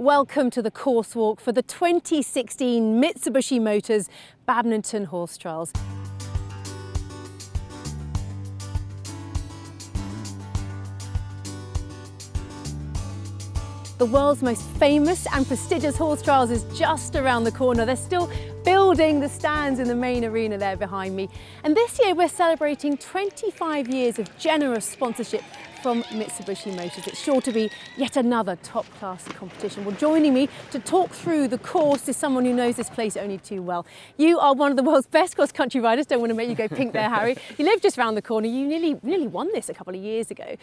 Welcome to the course walk for the 2016 Mitsubishi Motors Badminton Horse Trials. The world's most famous and prestigious horse trials is just around the corner. They're still building the stands in the main arena there behind me. And this year we're celebrating 25 years of generous sponsorship from Mitsubishi Motors. It's sure to be yet another top-class competition. Well, joining me to talk through the course is someone who knows this place only too well. You are one of the world's best cross-country riders. Don't want to make you go pink there, Harry. You live just around the corner. You nearly won this a couple of years ago.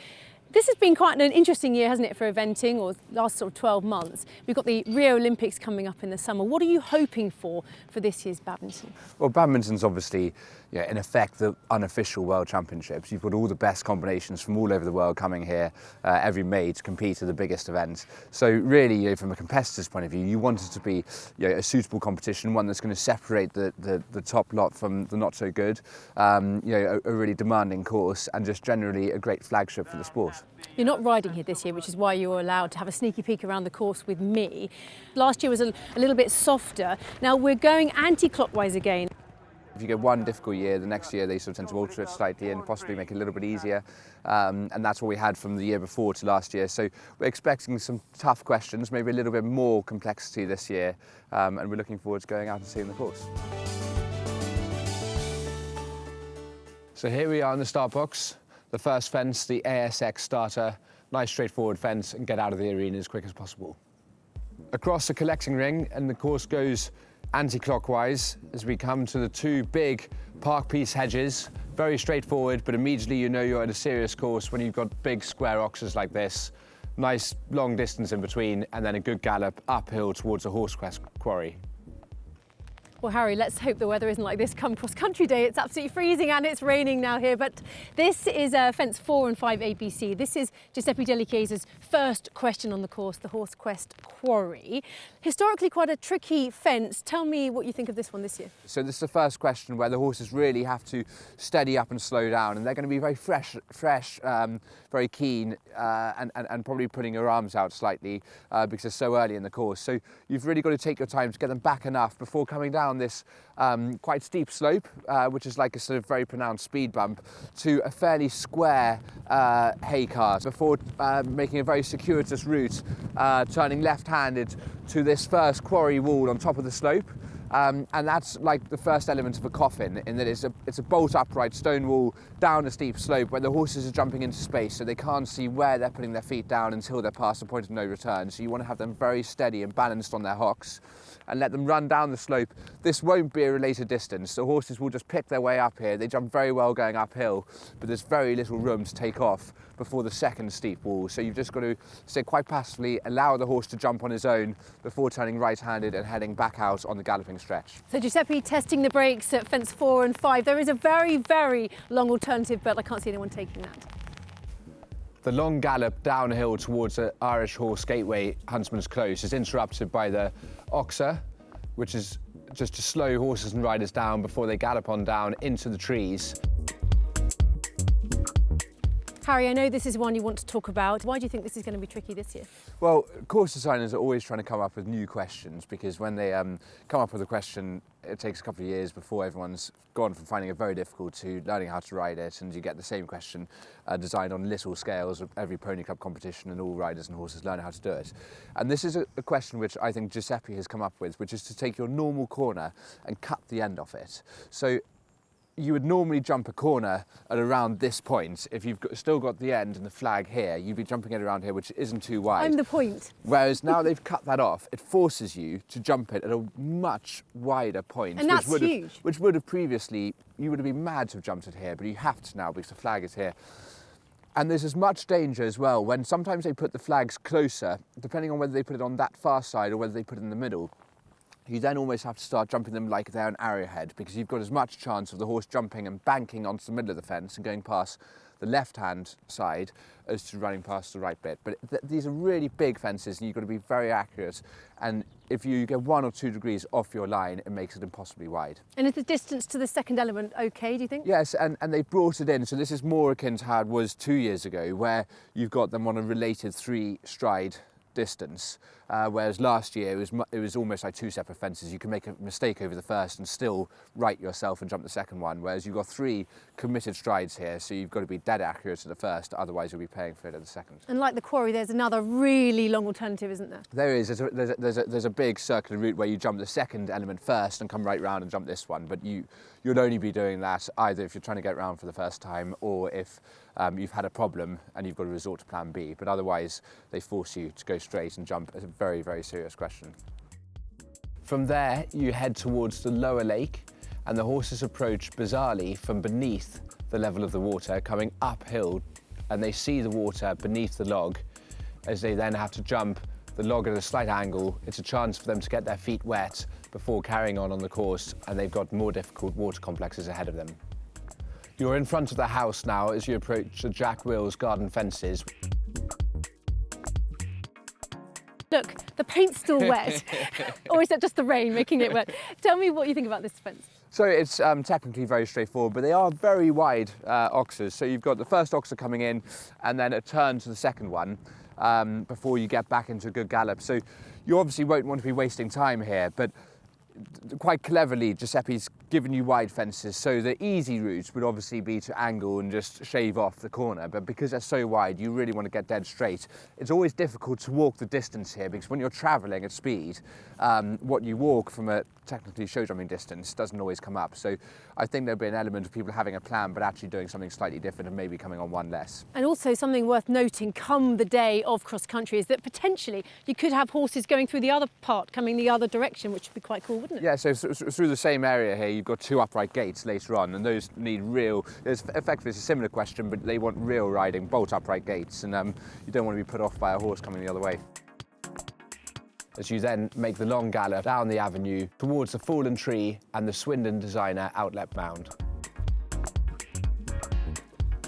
This has been quite an interesting year, hasn't it, for eventing, or last sort of 12 months. We've got the Rio Olympics coming up in the summer. What are you hoping for this year's badminton? Well, badminton's obviously, in effect, the unofficial World Championships. You've got all the best combinations from all over the world coming here every May to compete at the biggest event. So really, from a competitor's point of view, you want it to be a suitable competition, one that's going to separate the top lot from the not so good, a really demanding course, and just generally a great flagship for the sport. You're not riding here this year, which is why you were allowed to have a sneaky peek around the course with me. Last year was a little bit softer. Now we're going anti-clockwise again. If you get one difficult year, the next year they sort of tend to alter it slightly and possibly make it a little bit easier. And that's what we had from the year before to last year. So we're expecting some tough questions, maybe a little bit more complexity this year. And we're looking forward to going out and seeing the course. So here we are in the start box. The first fence, the ASX starter. Nice straightforward fence, and get out of the arena as quick as possible. Across the collecting ring, and the course goes anti-clockwise as we come to the two big park piece hedges. Very straightforward, but immediately you know you're at a serious course when you've got big square oxes like this. Nice long distance in between, and then a good gallop uphill towards a horse quarry. Well, Harry, let's hope the weather isn't like this come cross-country day. It's absolutely freezing and it's raining now here, but this is fence 4 and 5 ABC. This is Giuseppe Delicchiese's first question on the course, the Horse Quest Quarry. Historically quite a tricky fence. Tell me what you think of this one this year. So this is the first question where the horses really have to steady up and slow down, and they're going to be very fresh, very keen, and probably putting their arms out slightly because they're so early in the course. So you've really got to take your time to get them back enough before coming down this quite steep slope, which is like a sort of very pronounced speed bump, to a fairly square hay cart before making a very circuitous route, turning left-handed to this first quarry wall on top of the slope. And that's like the first element of a coffin, in that it's a bolt upright stone wall down a steep slope where the horses are jumping into space, so they can't see where they're putting their feet down until they're past the point of no return. So you want to have them very steady and balanced on their hocks and let them run down the slope. This won't be a related distance. The horses will just pick their way up here. They jump very well going uphill, but there's very little room to take off before the second steep wall. So you've just got to sit quite passively, allow the horse to jump on his own before turning right-handed and heading back out on the galloping stretch. So Giuseppe testing the brakes at fence 4 and 5. There is a very, very long alternative, but I can't see anyone taking that. The long gallop downhill towards the Irish Horse Gateway, Huntsman's Close, is interrupted by the oxer, which is just to slow horses and riders down before they gallop on down into the trees. Harry, I know this is one you want to talk about. Why do you think this is going to be tricky this year? Well, course designers are always trying to come up with new questions, because when they come up with a question, it takes a couple of years before everyone's gone from finding it very difficult to learning how to ride it, and you get the same question designed on little scales of every pony club competition, and all riders and horses learn how to do it. And this is a question which I think Giuseppe has come up with, which is to take your normal corner and cut the end off it. So you would normally jump a corner at around this point. If you've still got the end and the flag here, you'd be jumping it around here, which isn't too wide. I'm the point. Whereas now they've cut that off, it forces you to jump it at a much wider point. And that's huge. Which would have previously, you would have been mad to have jumped it here, but you have to now because the flag is here. And there's as much danger as well when sometimes they put the flags closer, depending on whether they put it on that far side or whether they put it in the middle. You then almost have to start jumping them like they're an arrowhead, because you've got as much chance of the horse jumping and banking onto the middle of the fence and going past the left-hand side as to running past the right bit. But these are really big fences and you've got to be very accurate. And if you get 1 or 2 degrees off your line, it makes it impossibly wide. And is the distance to the second element okay, do you think? Yes, and they've brought it in. So this is more akin to how it was 2 years ago, where you've got them on a related 3 stride distance, whereas last year it was almost like two separate fences. You can make a mistake over the first and still right yourself and jump the second one, whereas you've got 3 committed strides here, so you've got to be dead accurate at the first, otherwise you'll be paying for it at the second. And like the quarry, there's another really long alternative, isn't there? There is. There's a big circular route where you jump the second element first and come right round and jump this one, but you'll only be doing that either if you're trying to get round for the first time or if you've had a problem and you've got to resort to plan B, but otherwise they force you to go straight and jump. It's a very, very serious question. From there, you head towards the lower lake, and the horses approach bizarrely from beneath the level of the water, coming uphill, and they see the water beneath the log as they then have to jump the log at a slight angle. It's a chance for them to get their feet wet before carrying on the course, and they've got more difficult water complexes ahead of them. You're in front of the house now as you approach the Jack Wills garden fences. Look, the paint's still wet. Or is that just the rain making it wet? Tell me what you think about this fence. So it's technically very straightforward, but they are very wide oxers. So you've got the first oxer coming in and then a turn to the second one before you get back into a good gallop. So you obviously won't want to be wasting time here, but quite cleverly Giuseppe's given you wide fences, so the easy route would obviously be to angle and just shave off the corner, but because they're so wide you really want to get dead straight. It's always difficult to walk the distance here because when you're travelling at speed, what you walk from a technically show jumping distance doesn't always come up, so I think there'll be an element of people having a plan but actually doing something slightly different and maybe coming on one less. And also something worth noting come the day of cross country is that potentially you could have horses going through the other part, coming the other direction, which would be quite cool, wouldn't it? Yeah, so through the same area here you've got 2 upright gates later on, and those need real, effectively it's a similar question, but they want real riding, bolt upright gates, and you don't want to be put off by a horse coming the other way. As you then make the long gallop down the avenue towards the fallen tree and the Swindon Designer outlet mound.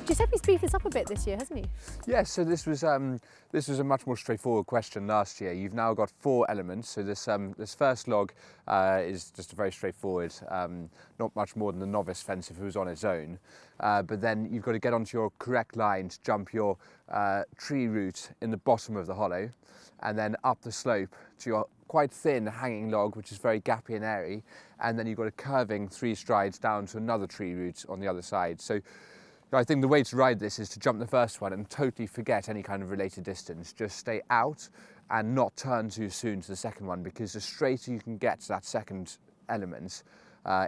Giuseppe's beefed this up a bit this year, hasn't he? Yes, so this was a much more straightforward question last year. You've now got 4 elements. So this first log is just a very straightforward, not much more than a novice fence if it was on its own. But then you've got to get onto your correct line to jump your tree root in the bottom of the hollow, and then up the slope to your quite thin hanging log, which is very gappy and airy, and then you've got a curving 3 strides down to another tree root on the other side. So I think the way to ride this is to jump the first one and totally forget any kind of related distance. Just stay out and not turn too soon to the second one, because the straighter you can get to that second element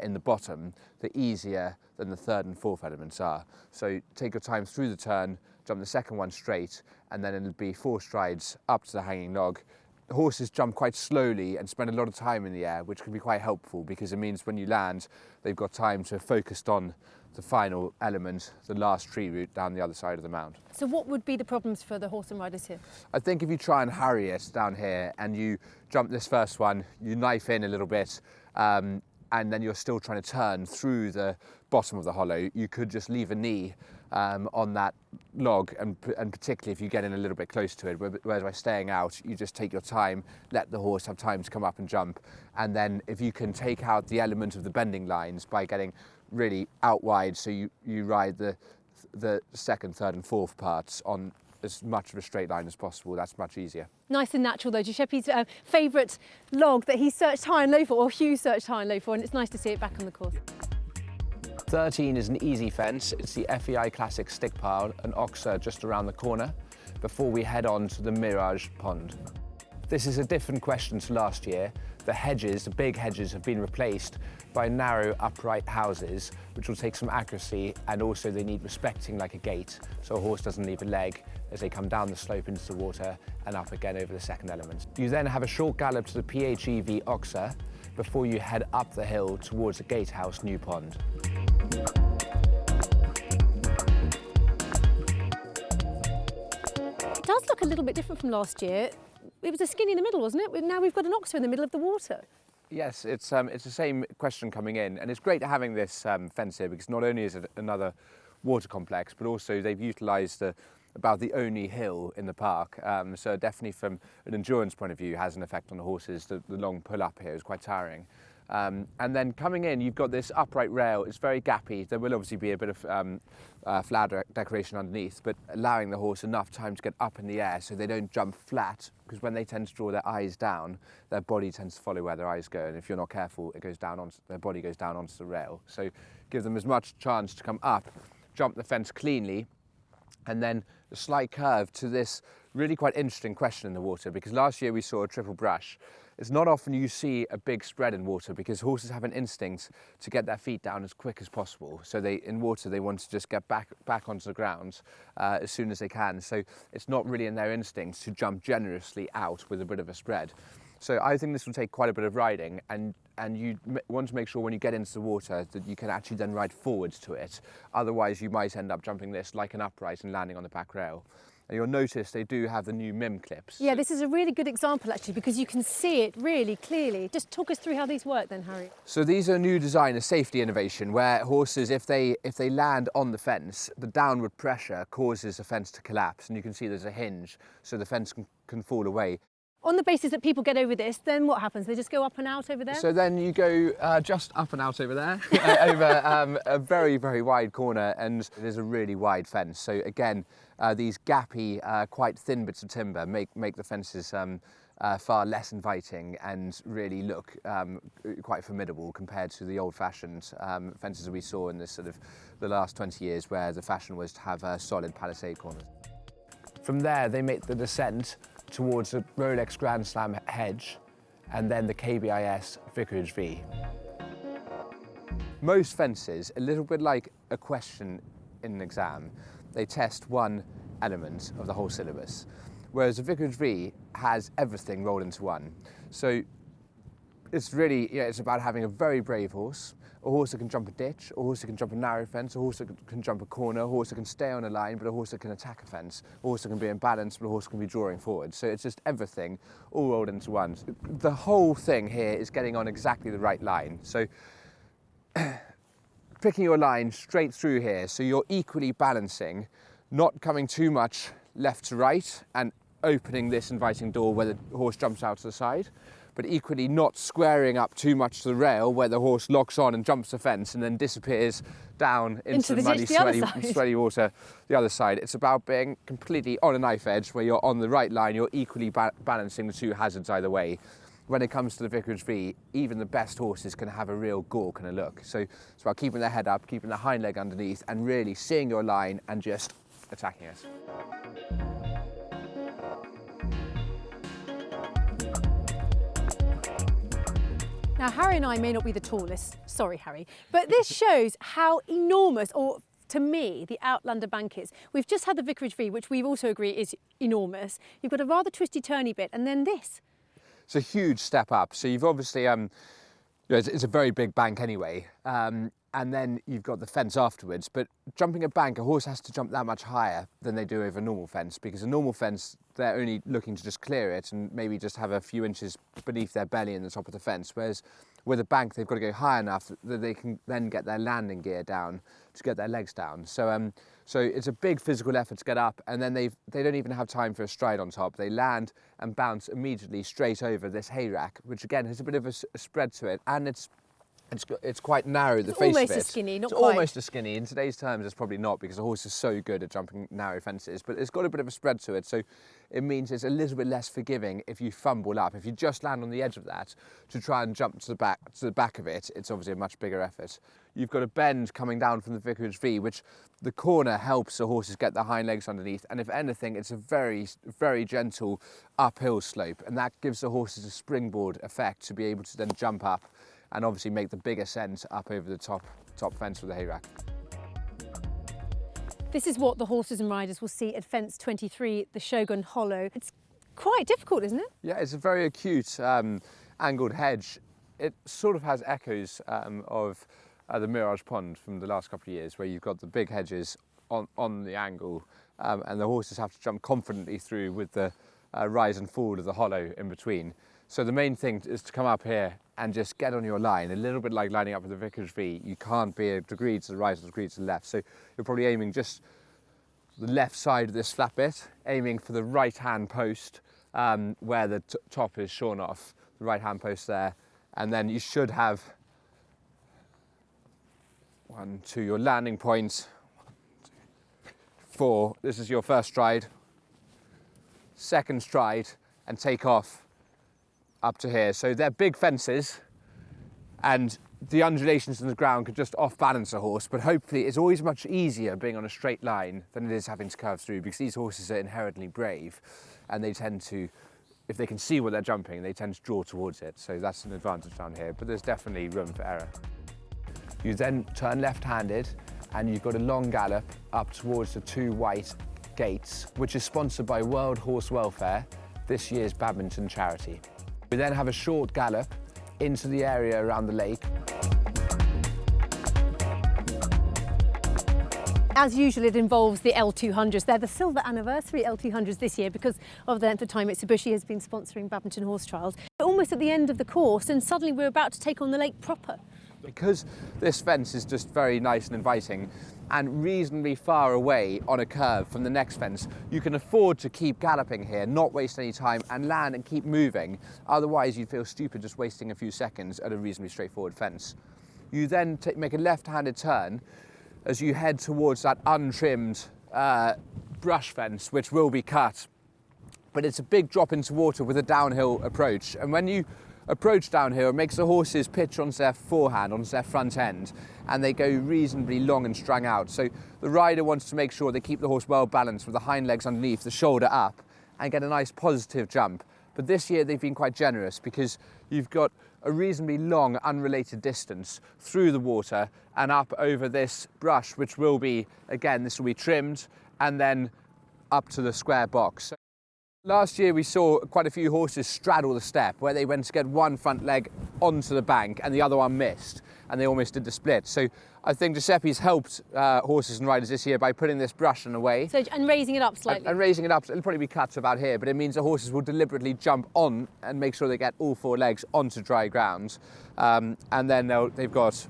in the bottom, the easier than the third and fourth elements are. So take your time through the turn, jump the second one straight, and then it'll be 4 strides up to the hanging log. The horses jump quite slowly and spend a lot of time in the air, which can be quite helpful because it means when you land, they've got time to focus on the final element, the last tree route down the other side of the mound. So what would be the problems for the horse and riders here? I think if you try and hurry it down here and you jump this first one, you knife in a little bit, and then you're still trying to turn through the bottom of the hollow, you could just leave a knee on that log, and particularly if you get in a little bit close to it, whereas by staying out, you just take your time, let the horse have time to come up and jump, and then if you can take out the element of the bending lines by getting really out wide, so you ride the second, third and fourth parts on as much of a straight line as possible, that's much easier. Nice and natural though. Giuseppe's favourite log that he searched high and low for, or Hugh searched high and low for, and it's nice to see it back on the course. 13 is an easy fence. It's the FEI Classic stick pile, an oxer just around the corner, before we head on to the Mirage Pond. This is a different question to last year. The hedges, the big hedges, have been replaced by narrow upright houses, which will take some accuracy, and also they need respecting like a gate, so a horse doesn't leave a leg as they come down the slope into the water and up again over the second element. You then have a short gallop to the PHEV Oxer before you head up the hill towards the gatehouse New Pond. It does look a little bit different from last year. It was a skinny in the middle, wasn't it? Now we've got an oxer in the middle of the water. Yes, it's the same question coming in, and it's great having this fence here because not only is it another water complex, but also they've utilised about the only hill in the park. So definitely from an endurance point of view has an effect on the horses. The long pull up here is quite tiring. And then coming in, you've got this upright rail. It's very gappy. There will obviously be a bit of flower decoration underneath, but allowing the horse enough time to get up in the air so they don't jump flat, because when they tend to draw their eyes down, their body tends to follow where their eyes go, and if you're not careful, their body goes down onto the rail. So give them as much chance to come up, jump the fence cleanly, and then a slight curve to this really quite interesting question in the water, because last year we saw a triple brush. It's not often you see a big spread in water, because horses have an instinct to get their feet down as quick as possible. So in water they want to just get back onto the ground as soon as they can. So it's not really in their instincts to jump generously out with a bit of a spread. So I think this will take quite a bit of riding, and you want to make sure when you get into the water that you can actually then ride forwards to it. Otherwise you might end up jumping this like an upright and landing on the back rail. And you'll notice they do have the new MIM clips. Yeah, this is a really good example actually, because you can see it really clearly. Just talk us through how these work then, Harry. So these are a new design, a safety innovation, where horses, if they land on the fence, the downward pressure causes the fence to collapse, and you can see there's a hinge, so the fence can fall away. On the basis that people get over this, then what happens? They just go up and out over there? So then you go just up and out over there, over a very, very wide corner, and it is a really wide fence. So again, these gappy, quite thin bits of timber make the fences far less inviting and really look quite formidable compared to the old-fashioned fences that we saw in this sort of the last 20 years, where the fashion was to have solid palisade corners. From there, they make the descent towards the ROLEX Grand Slam HEDGE and then the KBIS Vicarage V. Most fences, a little bit like a question in an exam, they test one element of the whole syllabus, whereas the Vicarage V has everything rolled into one. So it's really, it's about having a very brave horse, a horse that can jump a ditch, a horse that can jump a narrow fence, a horse that can jump a corner, a horse that can stay on a line, but a horse that can attack a fence, a horse that can be in balance, but a horse that can be drawing forward. So it's just everything all rolled into one. The whole thing here is getting on exactly the right line. So picking your line straight through here, so you're equally balancing, not coming too much left to right and opening this inviting door where the horse jumps out to the side, but equally not squaring up too much to the rail where the horse locks on and jumps the fence and then disappears down into the muddy, sweaty water the other side. It's about being completely on a knife edge where you're on the right line, you're equally balancing the two hazards either way. When it comes to the Vicarage V, even the best horses can have a real gore kind of look. So it's about keeping their head up, keeping the hind leg underneath, and really seeing your line and just attacking it. Now, Harry and I may not be the tallest, sorry Harry, but this shows how enormous, or to me, the Outlander bank is. We've just had the Vicarage V, which we also agree is enormous. You've got a rather twisty-turny bit, and then this. It's a huge step up. So you've obviously, it's a very big bank anyway, and then you've got the fence afterwards. But jumping a bank, a horse has to jump that much higher than they do over a normal fence, because a normal fence, they're only looking to just clear it and maybe just have a few inches beneath their belly in the top of the fence. Whereas with a bank, they've got to go high enough that they can then get their landing gear down to get their legs down. So so it's a big physical effort to get up, and then they don't even have time for a stride on top. They land and bounce immediately straight over this hay rack, which again has a bit of a spread to it, and it's quite narrow, the face of it. Almost a skinny, not quite. It's almost a skinny. In today's terms, it's probably not, because the horse is so good at jumping narrow fences, but it's got a bit of a spread to it, so it means it's a little bit less forgiving if you fumble up. If you just land on the edge of that to try and jump to the back of it, it's obviously a much bigger effort. You've got a bend coming down from the Vicarage V, which the corner helps the horses get their hind legs underneath, and if anything, it's a very, very gentle uphill slope, and that gives the horses a springboard effect to be able to then jump up and obviously make the big ascent up over the top fence with the hay rack. This is what the horses and riders will see at fence 23, the Shogun Hollow. It's quite difficult, isn't it? Yeah, it's a very acute angled hedge. It sort of has echoes of the Mirage Pond from the last couple of years, where you've got the big hedges on the angle, and the horses have to jump confidently through with the rise and fall of the hollow in between. So the main thing is to come up here and just get on your line, a little bit like lining up with the Vicarage V. You can't be a degree to the right or a degree to the left. So you're probably aiming just the left side of this flat bit, aiming for the right-hand post where the top is shorn off, the right-hand post there, And then you should have 1, 2, your landing point. 4, this is your first stride. Second stride, and take off up to here. So they're big fences, and the undulations in the ground could just off balance a horse, but hopefully it's always much easier being on a straight line than it is having to curve through, because these horses are inherently brave, and they tend to, if they can see what they're jumping, they tend to draw towards it. So that's an advantage down here, but there's definitely room for error. You then turn left-handed, and you've got a long gallop up towards the 2 white gates, which is sponsored by World Horse Welfare, this year's badminton charity. We then have a short gallop into the area around the lake. As usual, it involves the L200s. They're the silver anniversary L200s this year because of the length of time Mitsubishi has been sponsoring badminton horse trials. We're almost at the end of the course, and suddenly we're about to take on the lake proper. Because this fence is just very nice and inviting and reasonably far away on a curve from the next fence, you can afford to keep galloping here, not waste any time, and land and keep moving. Otherwise, you'd feel stupid just wasting a few seconds at a reasonably straightforward fence. You then make a left-handed turn as you head towards that untrimmed brush fence, which will be cut. But it's a big drop into water with a downhill approach. And when you approach downhill, it makes the horses pitch onto their forehand, onto their front end, and they go reasonably long and strung out. So the rider wants to make sure they keep the horse well balanced with the hind legs underneath, the shoulder up, and get a nice positive jump. But this year they've been quite generous because you've got a reasonably long unrelated distance through the water and up over this brush, which will be, again, this will be trimmed, and then up to the square box. Last year we saw quite a few horses straddle the step where they went to get one front leg onto the bank and the other one missed, and they almost did the split. So I think Giuseppe's helped horses and riders this year by putting this brush in a way. So, and raising it up slightly. And raising it up, it'll probably be cut to about here, but it means the horses will deliberately jump on and make sure they get all 4 legs onto dry ground. And then they've got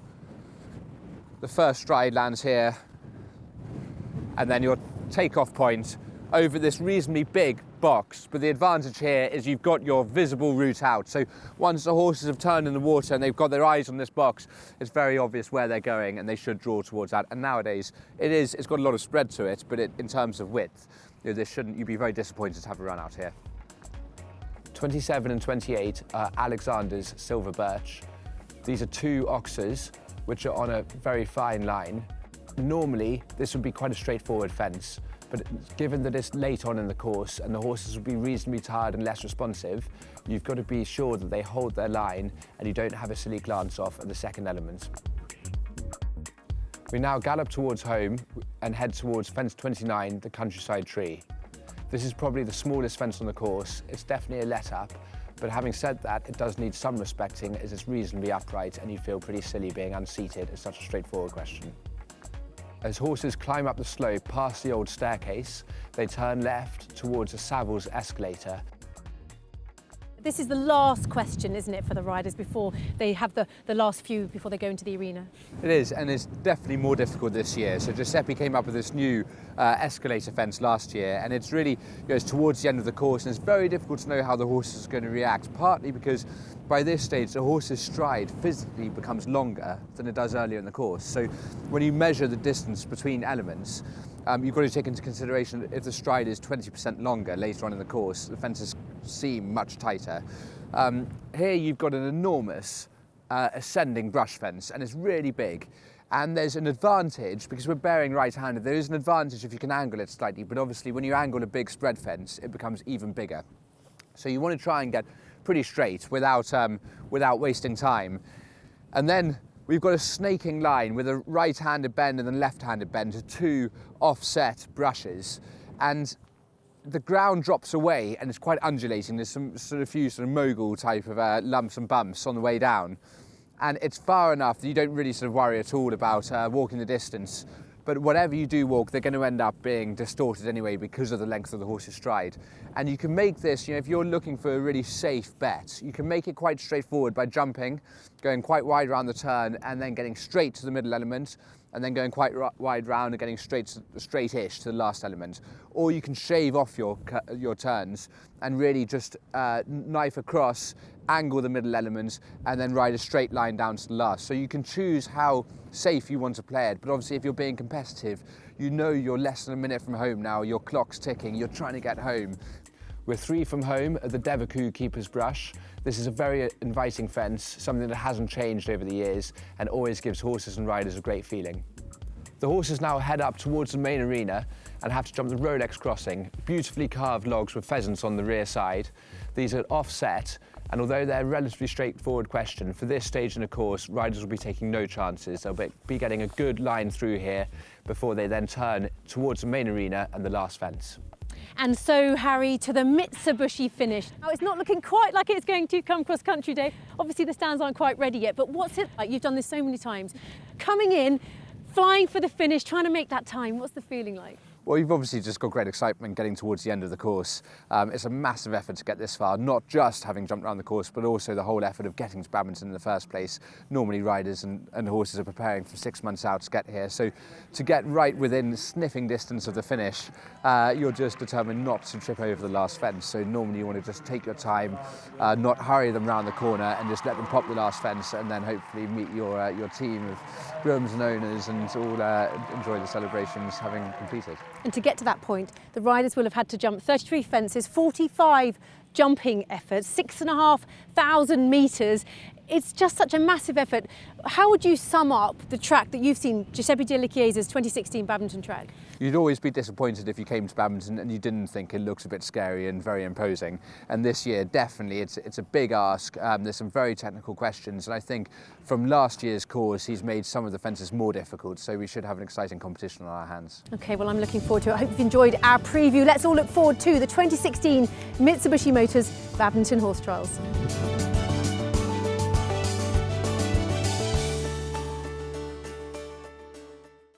the first stride lands here, and then your takeoff point over this reasonably big box. But the advantage here is you've got your visible route out. So once the horses have turned in the water and they've got their eyes on this box, it's very obvious where they're going and they should draw towards that. And nowadays it's got a lot of spread to it, but in terms of width, you'd be very disappointed to have a run out here. 27 and 28 are Alexander's Silver Birch. These are 2 oxers which are on a very fine line. Normally this would be quite a straightforward fence, but given that it's late on in the course and the horses will be reasonably tired and less responsive, you've got to be sure that they hold their line and you don't have a silly glance off at the second element. We now gallop towards home and head towards fence 29, the countryside tree. This is probably the smallest fence on the course. It's definitely a let-up, but having said that, it does need some respecting as it's reasonably upright and you feel pretty silly being unseated. It's such a straightforward question. As horses climb up the slope past the old staircase, they turn left towards a Savills escalator. This is the last question, isn't it, for the riders before they have the last few before they go into the arena? It is, and it's definitely more difficult this year. So Giuseppe came up with this new escalator fence last year, and it's really goes towards the end of the course, and it's very difficult to know how the horse is going to react, partly because by this stage the horse's stride physically becomes longer than it does earlier in the course. So when you measure the distance between elements, you've got to take into consideration that if the stride is 20% longer later on in the course, the fences seem much tighter. Here you've got an enormous ascending brush fence, and it's really big. And there's an advantage, because we're bearing right-handed, there is an advantage if you can angle it slightly, but obviously when you angle a big spread fence, it becomes even bigger. So you want to try and get pretty straight without wasting time. And then we've got a snaking line with a right-handed bend and a left-handed bend to 2 offset brushes. And the ground drops away and it's quite undulating. There's some few mogul type of lumps and bumps on the way down. And it's far enough that you don't really worry at all about walking the distance. But whatever you do walk, they're going to end up being distorted anyway because of the length of the horse's stride. And you can make this, if you're looking for a really safe bet, you can make it quite straightforward by jumping, going quite wide around the turn and then getting straight to the middle element. and then going quite wide round and getting straight-ish to the last element. Or you can shave off your turns and really just knife across, angle the middle element, and then ride a straight line down to the last. So you can choose how safe you want to play it, but obviously if you're being competitive, you know you're less than a minute from home now, your clock's ticking, you're trying to get home. We're 3 from home at the Devaku Keeper's Brush. This is a very inviting fence, something that hasn't changed over the years and always gives horses and riders a great feeling. The horses now head up towards the main arena and have to jump the ROLEX crossing, beautifully carved logs with pheasants on the rear side. These are offset, and although they're a relatively straightforward question, for this stage in the course, riders will be taking no chances. They'll be getting a good line through here before they then turn towards the main arena and the last fence. And so, Harry, to the Mitsubishi finish. Now, it's not looking quite like it's going to come cross country day. Obviously, the stands aren't quite ready yet, but what's it like? You've done this so many times. Coming in, flying for the finish, trying to make that time. What's the feeling like? Well, you've obviously just got great excitement getting towards the end of the course. It's a massive effort to get this far, not just having jumped around the course, but also the whole effort of getting to Badminton in the first place. Normally riders and horses are preparing for 6 months out to get here. So to get right within sniffing distance of the finish, you're just determined not to trip over the last fence. So normally you want to just take your time, not hurry them round the corner and just let them pop the last fence, and then hopefully meet your team of grooms and owners and all enjoy the celebrations having completed. And to get to that point, the riders will have had to jump 33 fences, 45 jumping efforts, 6,500 metres. It's just such a massive effort. How would you sum up the track that you've seen, Giuseppe Di Chiesa's 2016 Badminton track? You'd always be disappointed if you came to Badminton and you didn't think it looks a bit scary and very imposing. And this year, definitely, it's a big ask. There's some very technical questions, and I think from last year's course, he's made some of the fences more difficult, so we should have an exciting competition on our hands. Okay, well, I'm looking forward to it. I hope you've enjoyed our preview. Let's all look forward to the 2016 Mitsubishi Motors Badminton Horse Trials.